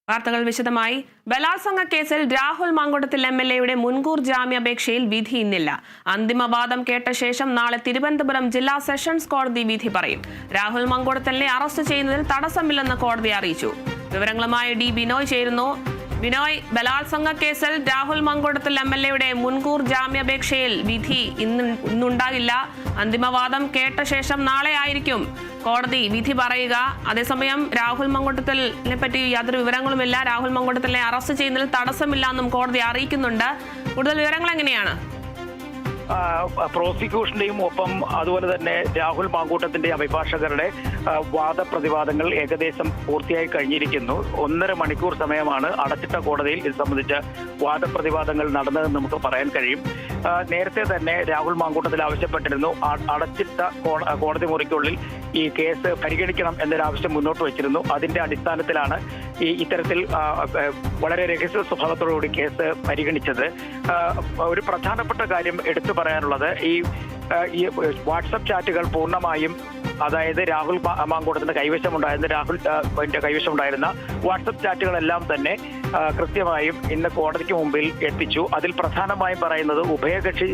വാർത്തകൾ വിശദമായി. ബലാത്സംഗ കേസിൽ രാഹുൽ മാങ്കൂട്ടത്തിൽ MLA-യുടെ മുൻകൂർ ജാമ്യാപേക്ഷയിൽ വിധി ഇന്നില്ല. അന്തിമവാദം കേട്ട ശേഷം നാളെ തിരുവനന്തപുരം ജില്ലാ സെഷൻസ് കോടതി വിധി പറയും. രാഹുൽ മാങ്കൂട്ടത്തിലിനെ അറസ്റ്റ് ചെയ്യുന്നതിൽ തടസ്സമില്ലെന്ന് കോടതി അറിയിച്ചു. വിവരങ്ങളുമായി ഡി ബിനോയ് ചേരുന്നു. ബിനോയ്, ബലാത്സംഗ കേസിൽ രാഹുൽ മാങ്കൂട്ടത്തിൽ MLA-യുടെ മുൻകൂർ ജാമ്യാപേക്ഷയിൽ വിധി ഇന്നുണ്ടാകില്ല. അന്തിമവാദം കേട്ട ശേഷം നാളെ ആയിരിക്കും കോടതി വിധി പറയുക. അതേസമയം രാഹുൽ മാങ്കൂട്ടത്തിലിനെ പറ്റി യാതൊരു വിവരങ്ങളുമില്ല. രാഹുൽ മാങ്കൂട്ടത്തിലിനെ അറസ്റ്റ് ചെയ്യുന്നതിൽ തടസ്സമില്ല എന്നും കോടതി അറിയിക്കുന്നുണ്ട്. കൂടുതൽ വിവരങ്ങൾ എങ്ങനെയാണ്? പ്രോസിക്യൂഷന്റെയും ഒപ്പം അതുപോലെ തന്നെ രാഹുൽ മാങ്കൂട്ടത്തിന്റെ അഭിഭാഷകരുടെ വാദപ്രതിവാദങ്ങൾ ഏകദേശം പൂർത്തിയായി കഴിഞ്ഞിരിക്കുന്നു. 1.5 മണിക്കൂർ സമയമാണ് അടച്ചിട്ട കോടതിയിൽ ഇത് സംബന്ധിച്ച് വാദപ്രതിവാദങ്ങൾ നടന്നതെന്ന് നമുക്ക് പറയാൻ കഴിയും. നേരത്തെ തന്നെ രാഹുൽ മാങ്കൂട്ടത്തിൽ ആവശ്യപ്പെട്ടിരുന്നു അടച്ചിട്ട കോടതി മുറിക്കുള്ളിൽ ഈ കേസ് പരിഗണിക്കണം എന്നൊരാവശ്യം മുന്നോട്ട് വെച്ചിരുന്നു. അതിന്റെ അടിസ്ഥാനത്തിലാണ് ഇത്തരത്തിൽ വളരെ രഹസ്യ സ്വഭാവത്തോടുകൂടി കേസ് പരിഗണിച്ചത്. ഒരു പ്രധാനപ്പെട്ട കാര്യം എടുത്തു പറയാനുള്ളത് ഈ വാട്സപ്പ് ചാറ്റുകൾ പൂർണ്ണമായും, അതായത് രാഹുൽ മാങ്കൂട്ടത്തിന്റെ കൈവശമുണ്ടായിരുന്ന വാട്സപ്പ് ചാറ്റുകളെല്ലാം തന്നെ കൃത്യമായും ഇന്ന് കോടതിക്ക് മുമ്പിൽ എത്തിച്ചു. അതിൽ പ്രധാനമായും പറയുന്നത് ഉഭയകക്ഷി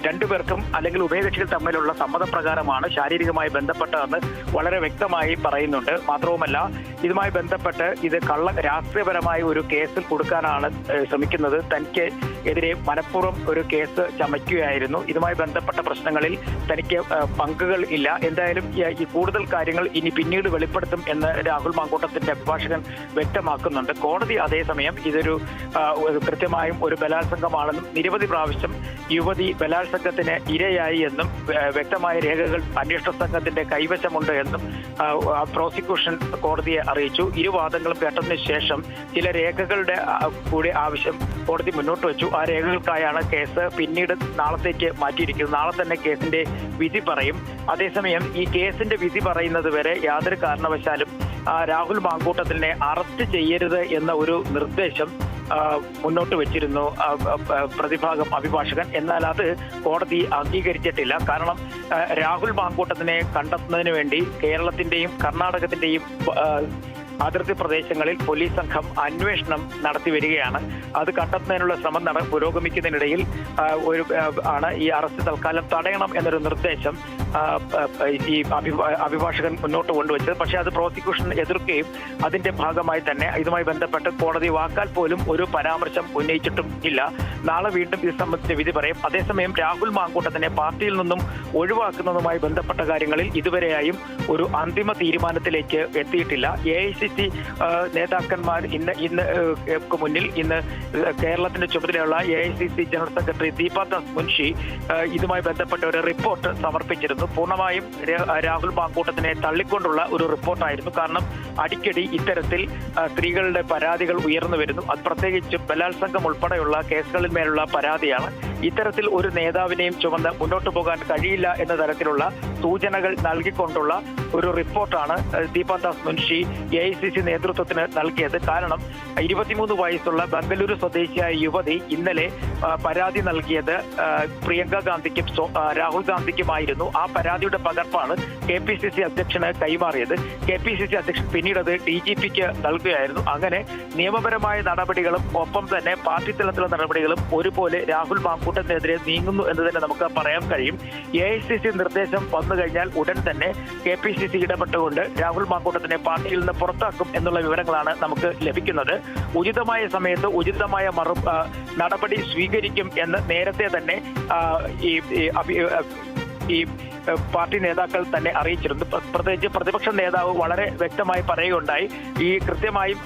രണ്ടുപേർക്കും അല്ലെങ്കിൽ ഉഭയകക്ഷികൾ തമ്മിലുള്ള സമ്മതപ്രകാരമാണ് ശാരീരികമായി ബന്ധപ്പെട്ടതെന്ന് വളരെ വ്യക്തമായി പറയുന്നുണ്ട്. മാത്രവുമല്ല, ഇതുമായി ബന്ധപ്പെട്ട് ഇത് രാഷ്ട്രീയപരമായ ഒരു കേസിൽ കൊടുക്കാനാണ് ശ്രമിക്കുന്നത്. തനിക്ക് എതിരെ മനഃപൂർവ്വം ഒരു കേസ് ചമയ്ക്കുകയായിരുന്നു. ഇതുമായി ബന്ധപ്പെട്ട പ്രശ്നങ്ങളിൽ തനിക്ക് പങ്കുകൾ ഇല്ല. എന്തായാലും ഈ കൂടുതൽ കാര്യങ്ങൾ ഇനി പിന്നീട് വെളിപ്പെടുത്തും എന്ന് രാഹുൽ മാങ്കൂട്ടത്തിന്റെ അഭിഭാഷകൻ വ്യക്തമാക്കുന്നുണ്ട്. കോടതി അതേസമയം ഇതൊരു കൃത്യമായും ഒരു ബലാത്സംഗമാണെന്നും നിരവധി പ്രാവശ്യം യുവതി ബലാത്സംഗത്തിന് ഇരയായി എന്നും വ്യക്തമായ രേഖകൾ അന്വേഷണ സംഘത്തിന്റെ കൈവശമുണ്ട് എന്നും പ്രോസിക്യൂഷൻ കോടതിയെ അറിയിച്ചു. ഇരുവാദങ്ങളും കേട്ടതിന് ശേഷം ചില രേഖകളുടെ കൂടി ആവശ്യം കോടതി മുന്നോട്ട് വെച്ചു. ആ രേഖകൾക്കായാണ് കേസ് പിന്നീട് നാളത്തേക്ക് മാറ്റിയിരിക്കുന്നത്. നാളെ തന്നെ കേസിന്റെ വിധി പറയും. അതേസമയം ഈ കേസിന്റെ വിധി പറയുന്നത് വരെ യാതൊരു കാരണവശാലും രാഹുൽ മാങ്കൂട്ടത്തിനെ അറസ്റ്റ് ചെയ്യരുത് എന്ന ഒരു നിർദ്ദേശം മുന്നോട്ട് വെച്ചിരുന്നു പ്രതിഭാഗം അഭിഭാഷകൻ. എന്നാൽ അത് കോടതി അംഗീകരിച്ചിട്ടില്ല. കാരണം രാഹുൽ മാങ്കൂട്ടത്തിനെ കണ്ടെത്തുന്നതിന് വേണ്ടി കേരളത്തിന്റെയും കർണാടകത്തിന്റെയും അതിർത്തി പ്രദേശങ്ങളിൽ പോലീസ് സംഘം അന്വേഷണം നടത്തി വരികയാണ്. അത് കണ്ടെത്തുന്നതിനുള്ള ശ്രമം പുരോഗമിക്കുന്നതിനിടയിൽ ആണ് ഈ അറസ്റ്റ് തൽക്കാലം തടയണം എന്നൊരു നിർദ്ദേശം ഈ അഭിഭാഷകൻ മുന്നോട്ട് കൊണ്ടുവച്ചത്. പക്ഷേ അത് പ്രോസിക്യൂഷൻ എതിർക്കുകയും അതിന്റെ ഭാഗമായി തന്നെ ഇതുമായി ബന്ധപ്പെട്ട് കോടതി വാക്കാൽ പോലും ഒരു പരാമർശം ഉന്നയിച്ചിട്ടും ഇല്ല. നാളെ വീണ്ടും ഇത് സംബന്ധിച്ച വിധി പറയും. അതേസമയം രാഹുൽ മാങ്കൂട്ടത്തിനെ പാർട്ടിയിൽ നിന്നും ഒഴിവാക്കുന്നതുമായി ബന്ധപ്പെട്ട കാര്യങ്ങളിൽ ഇതുവരെയായും ഒരു അന്തിമ തീരുമാനത്തിലേക്ക് എത്തിയിട്ടില്ല. AICC നേതാക്കന്മാർ ഇന്ന് മുന്നിൽ ഇന്ന് കേരളത്തിന്റെ ചുമതലയുള്ള AICC general secretary Deepa Das Munshi ഇതുമായി ബന്ധപ്പെട്ട ഒരു റിപ്പോർട്ട് സമർപ്പിച്ചിരുന്നു. പൂർണ്ണമായും രാഹുൽ മാങ്കൂട്ടത്തിനെ തള്ളിക്കൊണ്ടുള്ള ഒരു റിപ്പോർട്ടായിരുന്നു. കാരണം അടിക്കടി ഇത്തരത്തിൽ സ്ത്രീകളുടെ പരാതികൾ ഉയർന്നു വരുന്നു. അത് പ്രത്യേകിച്ച് ബലാത്സംഗം ഉൾപ്പെടെയുള്ള കേസുകളിൽ മേലുള്ള പരാതിയാണ്. ഇത്തരത്തിൽ ഒരു നേതാവിനെയും ചുമന്ന് മുന്നോട്ട് പോകാൻ കഴിയില്ല എന്ന തരത്തിലുള്ള സൂചനകൾ നൽകിക്കൊണ്ടുള്ള ഒരു റിപ്പോർട്ടാണ് ദീപാദാസ് മുൻഷി AICC നേതൃത്വത്തിന് നൽകിയത്. കാരണം 23 വയസ്സുള്ള ബംഗളൂരു സ്വദേശിയായ യുവതി ഇന്നലെ പരാതി നൽകിയത് പ്രിയങ്ക ഗാന്ധിക്കും രാഹുൽ ഗാന്ധിക്കുമായിരുന്നു. ആ പരാതിയുടെ പകർപ്പാണ് KPCC അധ്യക്ഷന് കൈമാറിയത്. KPCC അധ്യക്ഷൻ പിന്നീട് അത് DGPക്ക് നൽകുകയായിരുന്നു. അങ്ങനെ നിയമപരമായ നടപടികളും ഒപ്പം തന്നെ പാർട്ടി തലത്തിലുള്ള നടപടികളും ഒരുപോലെ രാഹുൽ മാങ്കൂട്ടത്തിനെതിരെ നീങ്ങുന്നു എന്ന് തന്നെ നമുക്ക് പറയാൻ കഴിയും. AICC നിർദ്ദേശം വന്നു കഴിഞ്ഞാൽ ഉടൻ തന്നെ KPCC ഇടപെട്ടുകൊണ്ട് രാഹുൽ മാങ്കൂട്ടത്തിനെ പാർട്ടിയിൽ നിന്ന് പുറത്താക്കും എന്നുള്ള വിവരങ്ങളാണ് നമുക്ക് ലഭിക്കുന്നത്. ഉചിതമായ സമയത്ത് ഉചിതമായ നടപടി സ്വീകരിക്കും എന്ന് നേരത്തെ തന്നെ ഈ പാർട്ടി നേതാക്കൾ തന്നെ അറിയിച്ചിരുന്നു. പ്രത്യേകിച്ച് പ്രതിപക്ഷ നേതാവ് വളരെ വ്യക്തമായി പറയുകയുണ്ടായി. ഈ കൃത്യമായും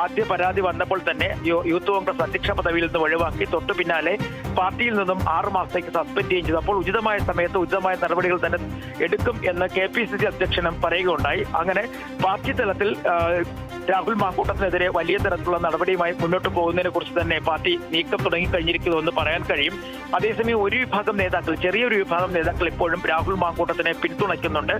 ആദ്യ പരാതി വന്നപ്പോൾ തന്നെ യൂത്ത് കോൺഗ്രസ് അധ്യക്ഷ പദവിയിൽ നിന്ന് ഒഴിവാക്കി തൊട്ടു പിന്നാലെ പാർട്ടിയിൽ നിന്നും 6 മാസത്തേക്ക് സസ്പെൻഡ് ചെയ്യുകയും ചെയ്തു. അപ്പോൾ ഉചിതമായ സമയത്ത് ഉചിതമായ നടപടികൾ തന്നെ എടുക്കും എന്ന് KPCC അധ്യക്ഷനും പറയുകയുണ്ടായി. അങ്ങനെ പാർട്ടി തലത്തിൽ രാഹുൽ മാങ്കൂട്ടത്തിനെതിരെ വലിയ തരത്തിലുള്ള നടപടിയുമായി മുന്നോട്ട് പോകുന്നതിനെ കുറിച്ച് തന്നെ പാർട്ടി നീക്കം തുടങ്ങിക്കഴിഞ്ഞിരിക്കുന്നുവെന്ന് പറയാൻ കഴിയും. അതേസമയം ഒരു വിഭാഗം നേതാക്കൾ, ചെറിയൊരു വിഭാഗം നേതാക്കൾ ഇപ്പോഴും രാഹുൽ മാങ്കൂട്ടത്തിനെ പിന്തുണയ്ക്കുന്നുണ്ട്.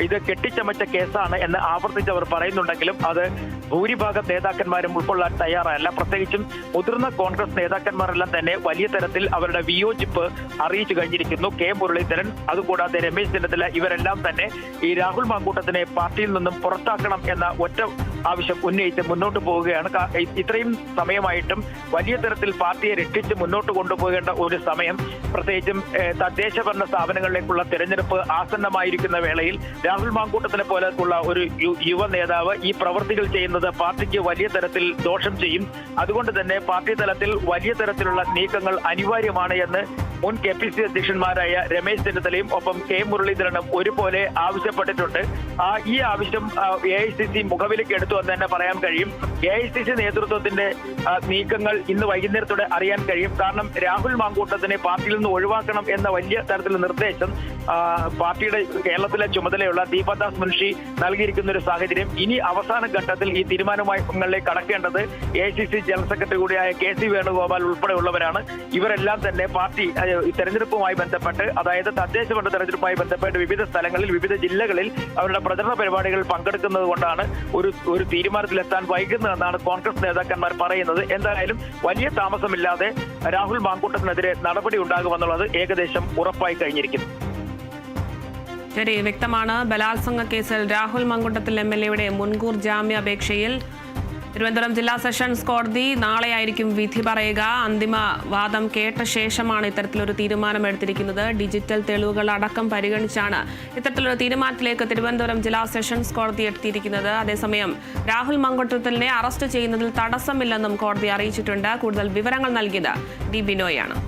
ഇത് കെട്ടിച്ചമച്ച കേസാണ് എന്ന് ആവർത്തിച്ചവർ പറയുന്നുണ്ടെങ്കിലും അത് ഭൂരിഭാഗം നേതാക്കന്മാരും ഉൾക്കൊള്ളാൻ തയ്യാറല്ല. പ്രത്യേകിച്ചും മുതിർന്ന കോൺഗ്രസ് നേതാക്കന്മാരെല്ലാം തന്നെ വലിയ തരത്തിൽ അവരുടെ വിയോജിപ്പ് അറിയിച്ചു കഴിഞ്ഞിരിക്കുന്നു. കെ മുരളീധരൻ, അതുകൂടാതെ രമേശ് ചെന്നിത്തല ഇവരെല്ലാം തന്നെ ഈ രാഹുൽ മാങ്കൂട്ടത്തിനെ പാർട്ടിയിൽ നിന്നും പുറത്താക്കണം എന്ന ഒറ്റ ആവശ്യം ഉന്നയിച്ച് മുന്നോട്ട് പോവുകയാണ്. ഇത്രയും സമയമായിട്ടും വലിയ തരത്തിൽ പാർട്ടിയെ രക്ഷിച്ച് മുന്നോട്ട് കൊണ്ടുപോകേണ്ട ഒരു സമയം, പ്രത്യേകിച്ചും തദ്ദേശ ഭരണ സ്ഥാപനങ്ങളിലേക്കുള്ള തെരഞ്ഞെടുപ്പ് ആസന്നമായിരിക്കുന്ന വേളയിൽ രാഹുൽ മാങ്കൂട്ടത്തിനെ പോലെയുള്ള ഒരു യുവ നേതാവ് ഈ പ്രവൃത്തികൾ ചെയ്യുന്നത് പാർട്ടിക്ക് വലിയ തരത്തിൽ ദോഷം ചെയ്യും. അതുകൊണ്ട് തന്നെ പാർട്ടി തലത്തിൽ വലിയ തരത്തിലുള്ള നീക്കങ്ങൾ അനിവാര്യമാണ് എന്ന് മുൻ KPCC അധ്യക്ഷന്മാരായ രമേശ് ചെന്നിത്തലയും ഒപ്പം കെ മുരളീധരനും ഒരുപോലെ ആവശ്യപ്പെട്ടിട്ടുണ്ട്. ഈ ആവശ്യം AICC മുഖവിലേക്ക് എടുത്തു എന്ന് തന്നെ പറയാൻ കഴിയും. AICC നേതൃത്വത്തിന്റെ നീക്കങ്ങൾ ഇന്ന് വൈകുന്നേരത്തോടെ അറിയാൻ കഴിയും. കാരണം രാഹുൽ മാങ്കൂട്ടത്തിനെ പാർട്ടിയിൽ നിന്ന് ഒഴിവാക്കണം എന്ന വലിയ തരത്തിലുള്ള നിർദ്ദേശം പാർട്ടിയുടെ കേരളത്തിലെ ചുമതലയുള്ള ദീപദാസ് മുൻഷി നൽകിയിരിക്കുന്ന ഒരു സാഹചര്യം. ഇനി അവസാന ഘട്ടത്തിൽ ഈ തീരുമാനങ്ങളിലേക്ക് കടക്കേണ്ടത് AICC ജനറൽ സെക്രട്ടറി കൂടിയായ KC വേണുഗോപാൽ ഉൾപ്പെടെയുള്ളവരാണ്. ഇവരെല്ലാം തന്നെ പാർട്ടി തെരഞ്ഞെടുപ്പുമായി ബന്ധപ്പെട്ട്, അതായത് തദ്ദേശ ഭരണ തെരഞ്ഞെടുപ്പുമായി ബന്ധപ്പെട്ട് വിവിധ സ്ഥലങ്ങളിൽ വിവിധ ജില്ലകളിൽ അവരുടെ പ്രചരണ പരിപാടികളിൽ പങ്കെടുക്കുന്നത് കൊണ്ടാണ് ഒരു തീരുമാനത്തിലെത്താൻ വൈകുന്നതെന്നാണ് കോൺഗ്രസ് നേതാക്കന്മാർ പറയുന്നത്. എന്തായാലും വലിയ താമസമില്ലാതെ രാഹുൽ മാങ്കൂട്ടത്തിനെതിരെ നടപടി ഉണ്ടാകുമെന്നുള്ളത് ഏകദേശം ഉറപ്പായി കഴിഞ്ഞിരിക്കുന്നു. ശരി, വ്യക്തമാണ്. ബലാത്സംഗ കേസിൽ രാഹുൽ മാങ്കൂട്ടത്തിൽ MLA മുൻകൂർ ജാമ്യാപേക്ഷയിൽ തിരുവനന്തപുരം ജില്ലാ സെഷൻസ് കോടതി നാളെയായിരിക്കും വിധി പറയുക. അന്തിമ വാദം കേട്ട ശേഷമാണ് ഇത്തരത്തിലൊരു തീരുമാനം എടുത്തിരിക്കുന്നത്. ഡിജിറ്റൽ തെളിവുകൾ അടക്കം പരിഗണിച്ചാണ് ഇത്തരത്തിലൊരു തീരുമാനത്തിലേക്ക് തിരുവനന്തപുരം ജില്ലാ സെഷൻസ് കോടതി എത്തിയിരിക്കുന്നത്. അതേസമയം രാഹുൽ മാങ്കൂട്ടത്തിലിനെ അറസ്റ്റ് ചെയ്യുന്നതിൽ തടസ്സമില്ലെന്നും കോടതി അറിയിച്ചിട്ടുണ്ട്. കൂടുതൽ വിവരങ്ങൾ നൽകിയത് ഡി ബിനോയാണ്.